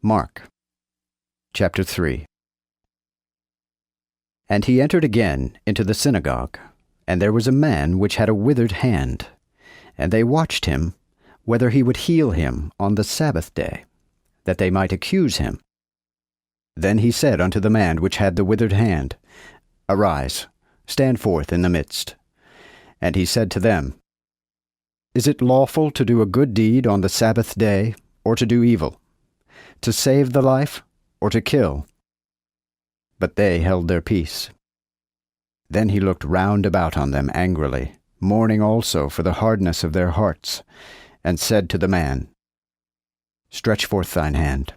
Mark chapter 3. And he entered again into the synagogue, and there was a man which had a withered hand. And they watched him, whether he would heal him on the Sabbath day, that they might accuse him. Then he said unto the man which had the withered hand, Arise, stand forth in the midst. And he said to them, Is it lawful to do a good deed on the Sabbath day, or to do evil? To save the life, or to kill? But they held their peace. Then he looked round about on them angrily, mourning also for the hardness of their hearts, and said to the man, Stretch forth thine hand.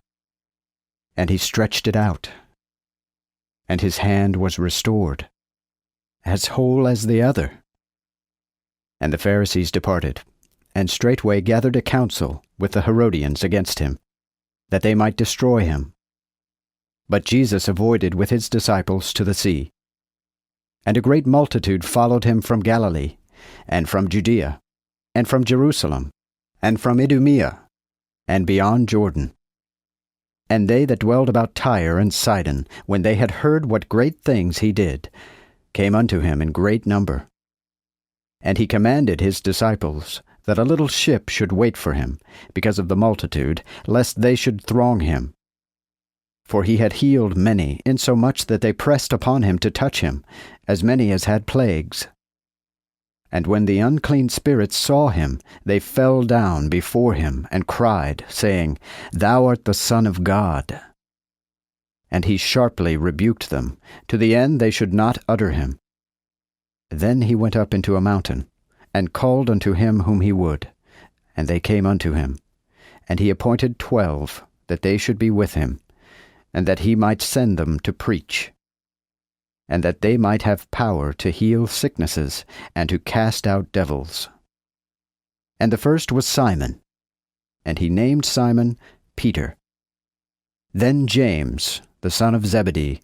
And he stretched it out, and his hand was restored, as whole as the other. And the Pharisees departed, and straightway gathered a council with the Herodians against him, that they might destroy him. But Jesus avoided with his disciples to the sea. And a great multitude followed him from Galilee, and from Judea, and from Jerusalem, and from Idumea, and beyond Jordan. And they that dwelled about Tyre and Sidon, when they had heard what great things he did, came unto him in great number. And he commanded his disciples that a little ship should wait for him, because of the multitude, lest they should throng him. For he had healed many, insomuch that they pressed upon him to touch him, as many as had plagues. And when the unclean spirits saw him, they fell down before him, and cried, saying, Thou art the Son of God. And he sharply rebuked them, to the end they should not utter him. Then he went up into a mountain, and called unto him whom he would, and they came unto him. And he appointed 12, that they should be with him, and that he might send them to preach, and that they might have power to heal sicknesses, and to cast out devils. And the first was Simon, and he named Simon Peter. Then James, the son of Zebedee,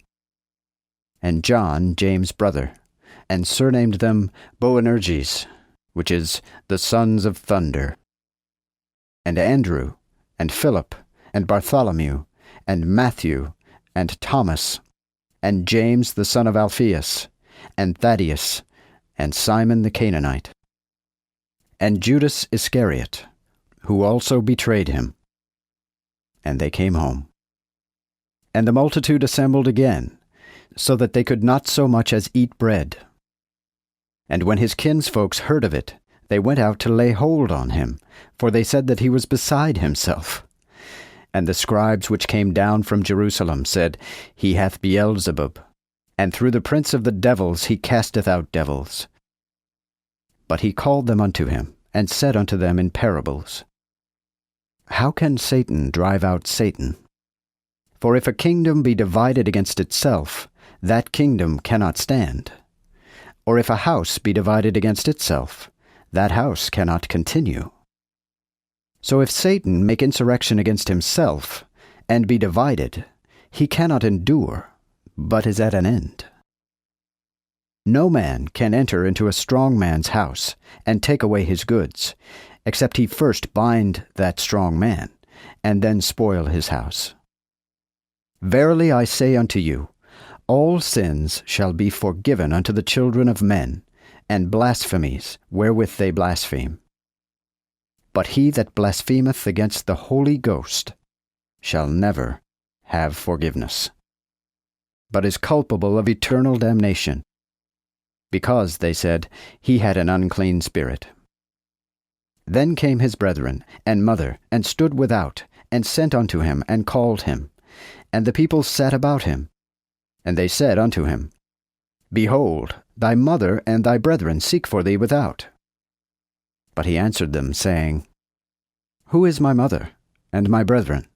and John, James' brother, and surnamed them Boanerges, which is the sons of thunder. And Andrew, and Philip, and Bartholomew, and Matthew, and Thomas, and James the son of Alphaeus, and Thaddeus, and Simon the Canaanite, and Judas Iscariot, who also betrayed him. And they came home. And the multitude assembled again, so that they could not so much as eat bread. And when his kinsfolks heard of it, they went out to lay hold on him, for they said that he was beside himself. And the scribes which came down from Jerusalem said, He hath Beelzebub, and through the prince of the devils he casteth out devils. But he called them unto him, and said unto them in parables, How can Satan drive out Satan? For if a kingdom be divided against itself, that kingdom cannot stand. Or if a house be divided against itself, that house cannot continue. So if Satan make insurrection against himself, and be divided, he cannot endure, but is at an end. No man can enter into a strong man's house, and take away his goods, except he first bind that strong man, and then spoil his house. Verily I say unto you, all sins shall be forgiven unto the children of men, and blasphemies wherewith they blaspheme. But he that blasphemeth against the Holy Ghost shall never have forgiveness, but is culpable of eternal damnation, because, they said, he had an unclean spirit. Then came his brethren and mother, and stood without, and sent unto him, and called him. And the people sat about him. And they said unto him, Behold, thy mother and thy brethren seek for thee without. But he answered them, saying, Who is my mother, and my brethren?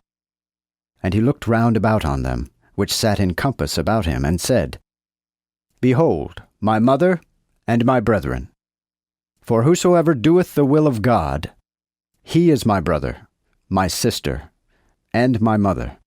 And he looked round about on them, which sat in compass about him, and said, Behold, my mother and my brethren. For whosoever doeth the will of God, he is my brother, my sister, and my mother.